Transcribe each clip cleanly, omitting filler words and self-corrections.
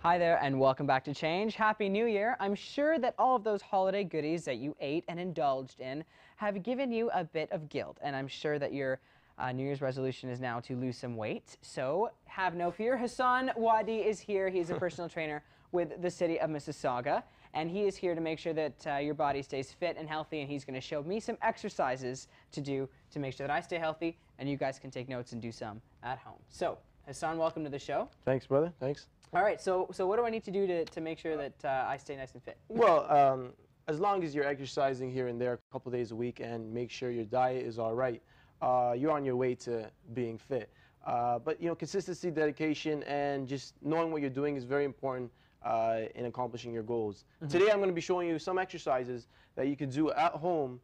Hi there and welcome back to Change. Happy New Year. I'm sure that all of those holiday goodies that you ate and indulged in have given you a bit of guilt, and I'm sure that your New Year's resolution is now to lose some weight. So have no fear. Hassan Wadi is here. He's a personal trainer with the city of Mississauga, and he is here to make sure that your body stays fit and healthy, and he's going to show me some exercises to do to make sure that I stay healthy and you guys can take notes and do some at home. So Hassan, welcome to the show. Thanks, brother. Thanks. All right, so what do I need to do to make sure that I stay nice and fit? Well, as long as you're exercising here and there a couple days a week and make sure your diet is all right, you're on your way to being fit. But, you know, consistency, dedication, and just knowing what you're doing is very important in accomplishing your goals. Today I'm going to be showing you some exercises that you can do at home,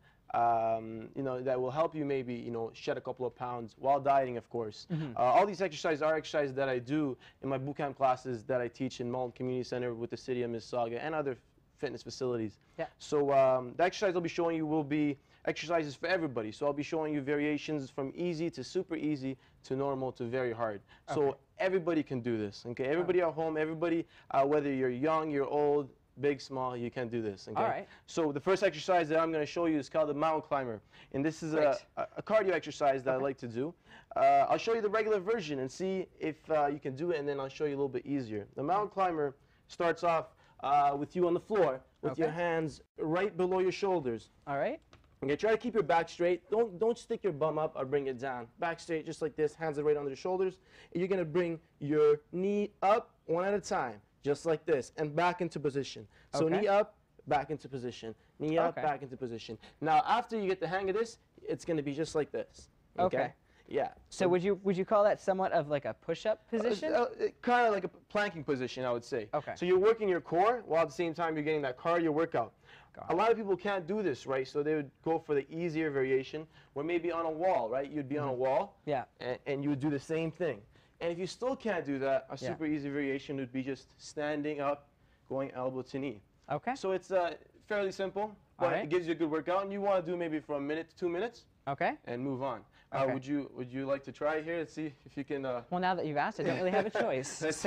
you know, that will help you maybe, you know, shed a couple of pounds while dieting, of course. All these exercises are exercises that I do in my bootcamp classes that I teach in Malton Community Center with the city of Mississauga and other fitness facilities. Yeah. So the exercise I'll be showing you will be exercises for everybody. So I'll be showing you variations from easy to super easy to normal to very hard. So everybody can do this, okay? Everybody at home, everybody, whether you're young, you're old, big, small, you can do this, okay? All right. So the first exercise that I'm going to show you is called the mountain climber. And this is a cardio exercise that I like to do. I'll show you the regular version and see if you can do it, and then I'll show you a little bit easier. The mountain climber starts off with you on the floor with your hands right below your shoulders. All right. Okay, try to keep your back straight. Don't stick your bum up or bring it down. Back straight, just like this. Hands are right under the shoulders. And you're going to bring your knee up one at a time, just like this, and back into position. So knee up, back into position. Knee up, back into position. Now, after you get the hang of this, it's going to be just like this. Okay. Yeah. So would you call that somewhat of like a push-up position? Kind of like a planking position, I would say. Okay. So you're working your core while at the same time you're getting that cardio workout. A lot of people can't do this, right? So they would go for the easier variation, where maybe on a wall, right? You'd be on a wall, and you would do the same thing. And if you still can't do that, a super easy variation would be just standing up, going elbow to knee. Okay. So it's fairly simple, but it gives you a good workout, and you want to do maybe for a minute to 2 minutes. Okay. And move on. Would you like to try here? Let's see if you can. Well, now that you've asked, I don't really have a choice. Let's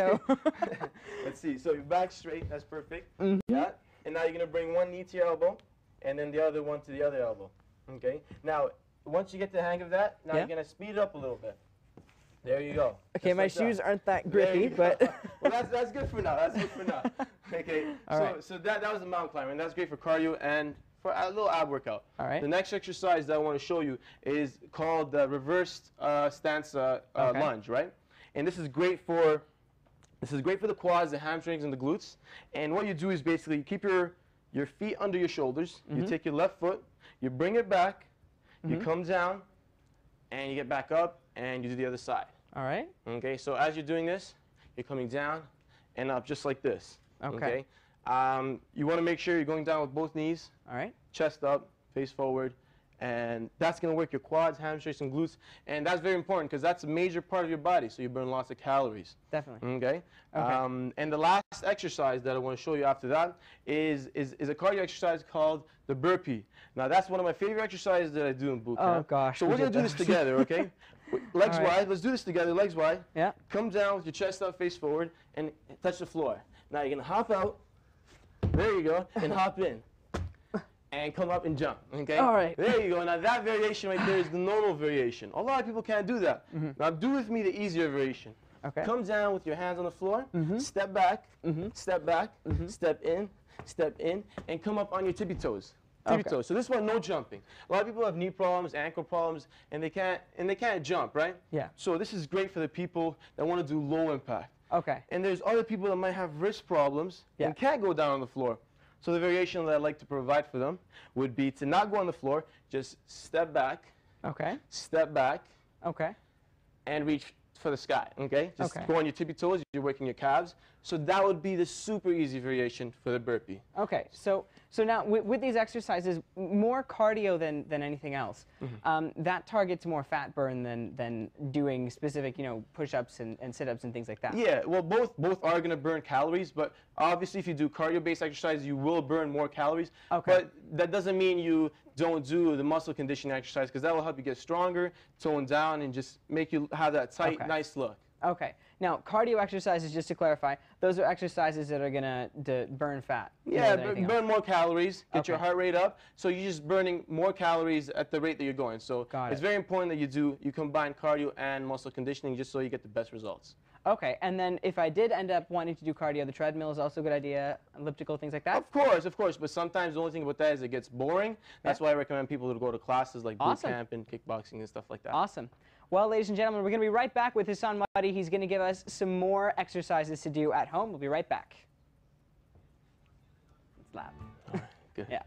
see. So your back straight. That's perfect. Yeah. And now you're gonna bring one knee to your elbow, and then the other one to the other elbow. Okay. Now, once you get the hang of that, now you're gonna speed it up a little bit. There you go. Okay, just my shoes aren't that grippy, but well, that's good for now. That's good for now. Okay. So that was the mountain climber, and that's great for cardio and for a little ab workout. All right. The next exercise that I want to show you is called the reversed stance lunge, right? And this is great for the quads, the hamstrings, and the glutes. And what you do is basically you keep your feet under your shoulders. You take your left foot, you bring it back, you come down, and you get back up, and you do the other side. All right. Okay. So as you're doing this, you're coming down and up just like this. Okay. You want to make sure you're going down with both knees. All right. Chest up, face forward, and that's going to work your quads, hamstrings, and glutes. And that's very important because that's a major part of your body, so you burn lots of calories. Definitely. Okay. And the last exercise that I want to show you after that is a cardio exercise called the burpee. Now, that's one of my favorite exercises that I do in boot camp. Oh, gosh. So we're going to do this together, okay? Legs wide. Let's do this together, legs wide. Yeah. Come down with your chest up, face forward, and touch the floor. Now, you're going to hop out. There you go, and hop in, and come up and jump, okay? All right. There you go. Now that variation right there is the normal variation. A lot of people can't do that. Now do with me the easier variation. Okay. Come down with your hands on the floor, step back, step back, step in, and come up on your tippy toes. Tippy toes. So this one, no jumping. A lot of people have knee problems, ankle problems, and they can't jump, right? Yeah. So this is great for the people that want to do low impact. Okay. And there's other people that might have wrist problems and can't go down on the floor. So the variation that I like to provide for them would be to not go on the floor, just step back, step back, and reach for the sky, okay? Just go on your tippy toes, you're working your calves. So that would be the super easy variation for the burpee. Okay, so now with these exercises, more cardio than anything else, that targets more fat burn than doing specific, you know, push-ups and sit-ups and things like that. Yeah, well, both are going to burn calories, but obviously if you do cardio-based exercises, you will burn more calories. Okay. But that doesn't mean you don't do the muscle conditioning exercise, because that will help you get stronger, tone down, and just make you have that tight, nice look. Okay. Now, cardio exercises, just to clarify, those are exercises that are going to burn fat. Yeah, burn more calories, get your heart rate up. So you're just burning more calories at the rate that you're going. So it's very important that you combine cardio and muscle conditioning just so you get the best results. Okay, and then if I did end up wanting to do cardio, the treadmill is also a good idea, elliptical, things like that? Of course, but sometimes the only thing about that is it gets boring. That's why I recommend people to go to classes like boot camp and kickboxing and stuff like that. Awesome. Well, ladies and gentlemen, we're going to be right back with Hassan Wadi. He's going to give us some more exercises to do at home. We'll be right back. It's loud. All right, good. Yeah.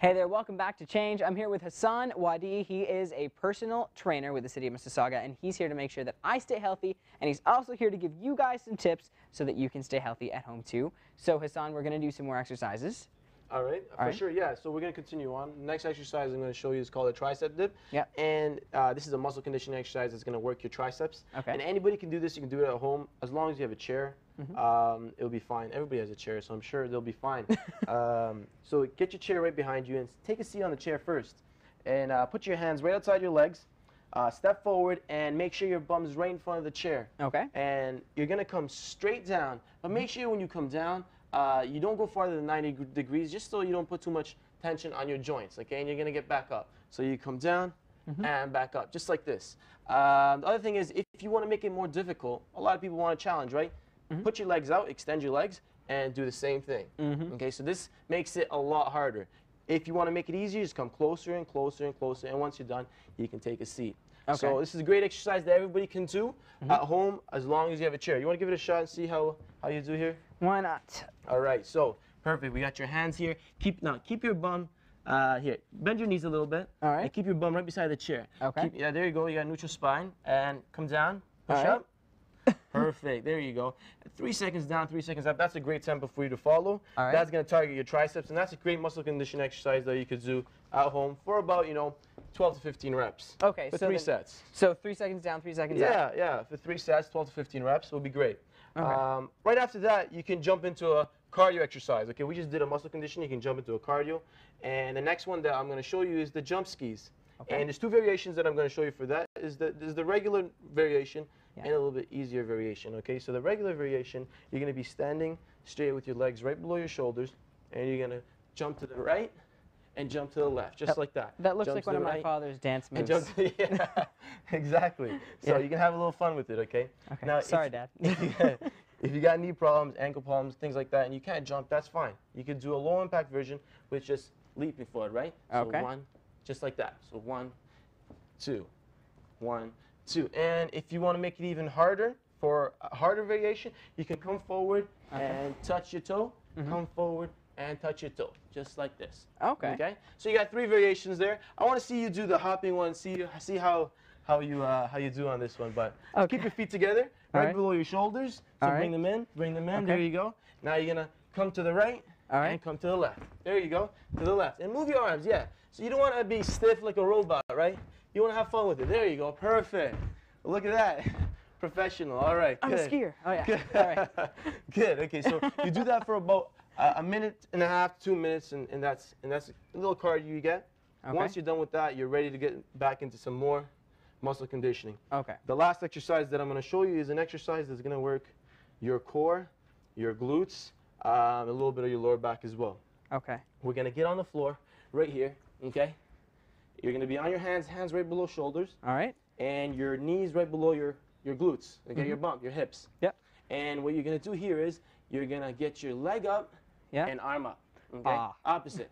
Hey there, welcome back to Change. I'm here with Hassan Wadi. He is a personal trainer with the city of Mississauga, and he's here to make sure that I stay healthy, and he's also here to give you guys some tips so that you can stay healthy at home too. So Hassan, we're going to do some more exercises. All right, for sure, yeah. So we're going to continue on. The next exercise I'm going to show you is called a tricep dip. Yeah. And this is a muscle conditioning exercise that's going to work your triceps. Okay. And anybody can do this. You can do it at home as long as you have a chair. It'll be fine. Everybody has a chair, so I'm sure they'll be fine. So get your chair right behind you and take a seat on the chair first. And put your hands right outside your legs. Step forward and make sure your bum's right in front of the chair. Okay. And you're going to come straight down. But make sure when you come down, you don't go farther than 90 degrees, just so you don't put too much tension on your joints, okay? And you're going to get back up. So you come down and back up, just like this. The other thing is, if you want to make it more difficult, a lot of people want a challenge, right? Put your legs out, extend your legs, and do the same thing. Okay, so this makes it a lot harder. If you want to make it easier, just come closer and closer and closer, and once you're done, you can take a seat. Okay. So this is a great exercise that everybody can do at home as long as you have a chair. You want to give it a shot and see how you do here? Why not? All right, so perfect. We got your hands here. Keep your bum here. Bend your knees a little bit. All right. And keep your bum right beside the chair. Okay. Yeah, there you go. You got neutral spine. And come down. Push up. Perfect. There you go. 3 seconds down, 3 seconds up. That's a great tempo for you to follow. All right. That's going to target your triceps, and that's a great muscle conditioning exercise that you could do at home for about 12 to 15 reps. Okay. For so 3 sets. So 3 seconds down, 3 seconds up. Yeah. For 3 sets, 12 to 15 reps will be great. Okay. Right after that, you can jump into a cardio exercise. Okay, we just did a muscle conditioning. You can jump into a cardio. And the next one that I'm going to show you is the jump skis. Okay. And there's 2 variations that I'm going to show you for that. There's the regular variation and a little bit easier variation. Okay, so the regular variation, you're going to be standing straight with your legs right below your shoulders, and you're going to jump to the right and jump to the left, just like that. That looks like one of my father's dance moves. And jump to, yeah, exactly. So you can have a little fun with it, okay? Okay. Now, sorry, Dad. If you got knee problems, ankle problems, things like that, and you can't jump, that's fine. You can do a low impact version with just leaping forward, right? Okay. So 1, just like that. So 1, 2, 1, 2. And if you want to make it even harder, for a harder variation, you can come forward and touch your toe, come forward and touch your toe, just like this. Okay. Okay. So you got 3 variations there. I want to see you do the hopping one. See how you do on this one. But keep your feet together, right below your shoulders. So bring them in, bring them in. Okay. There you go. Now you're gonna come to the right and come to the left. There you go, to the left, and move your arms. Yeah. So you don't want to be stiff like a robot, right? You want to have fun with it. There you go. Perfect. Look at that. Professional. All right. I'm good. a skier. Oh yeah. Good. All right. Good. Okay. So you do that for about a minute and a half, 2 minutes, and that's a little cardio you get. Okay. Once you're done with that, you're ready to get back into some more muscle conditioning. Okay. The last exercise that I'm going to show you is an exercise that's going to work your core, your glutes, a little bit of your lower back as well. Okay. We're going to get on the floor right here. Okay. You're going to be on your hands right below shoulders. All right. And your knees right below your glutes. Okay, your bump, your hips. Yep. And what you're going to do here is you're going to get your leg up and arm up. Okay? Opposite.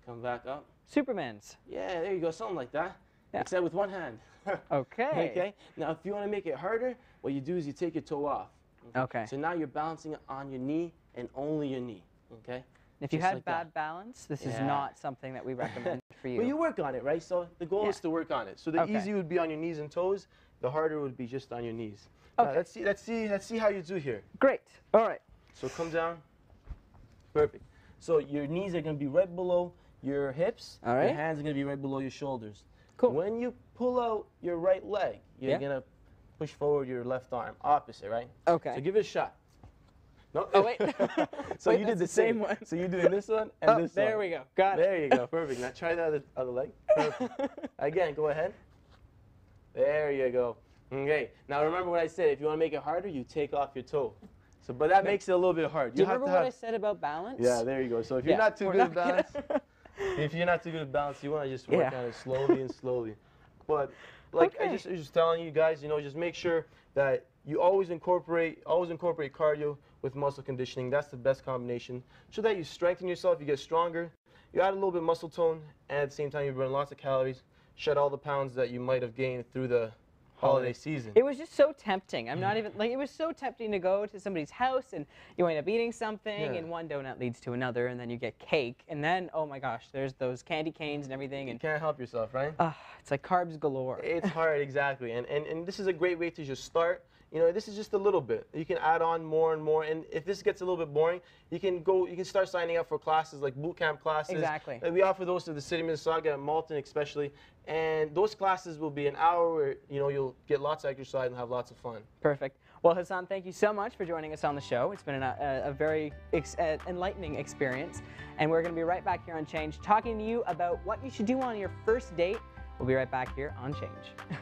Come back up. Superman's. Yeah, there you go. Something like that. Yeah. Except with one hand. Okay. Okay. Now, if you want to make it harder, what you do is you take your toe off. Okay. So now you're balancing on your knee and only your knee. Okay. If you had bad balance, this is not something that we recommend for you. But you work on it, right? So the goal is to work on it. So the easy would be on your knees and toes. The harder would be just on your knees. Okay. Let's see how you do here. Great. All right. So come down. Perfect. So your knees are going to be right below your hips. All right. Your hands are going to be right below your shoulders. Cool. When you pull out your right leg, you're going to push forward your left arm. Opposite, right? Okay. So give it a shot. No. Oh, wait. So wait, you did the same one. So you're doing this one and this one. There we go. Got it. There you go. Perfect. Now try the other leg. Perfect. Again, go ahead. There you go. Okay. Now remember what I said. If you want to make it harder, you take off your toe. So, but that makes it a little bit hard. Do you remember what I said about balance? Yeah, there you go. So if you're not too good at balance, if you're not too good at balance, you want to just work on it slowly and slowly. But like I was just telling you guys, just make sure that you always incorporate cardio with muscle conditioning. That's the best combination. So that you strengthen yourself, you get stronger, you add a little bit of muscle tone, and at the same time you burn lots of calories, shed all the pounds that you might have gained through the holiday season. It was just so tempting. I'm not even, it was so tempting to go to somebody's house and you end up eating something and one donut leads to another and then you get cake and then, oh my gosh, there's those candy canes and everything. And you can't help yourself, right? It's like carbs galore. It's hard, exactly. And this is a great way to just start. This is just a little bit. You can add on more and more. And if this gets a little bit boring, you can start signing up for classes like boot camp classes. Exactly. We offer those to the city of Mississauga at Malton especially. And those classes will be an hour where, you'll get lots of exercise and have lots of fun. Perfect. Well, Hassan, thank you so much for joining us on the show. It's been a very enlightening experience. And we're going to be right back here on Change, talking to you about what you should do on your first date. We'll be right back here on Change.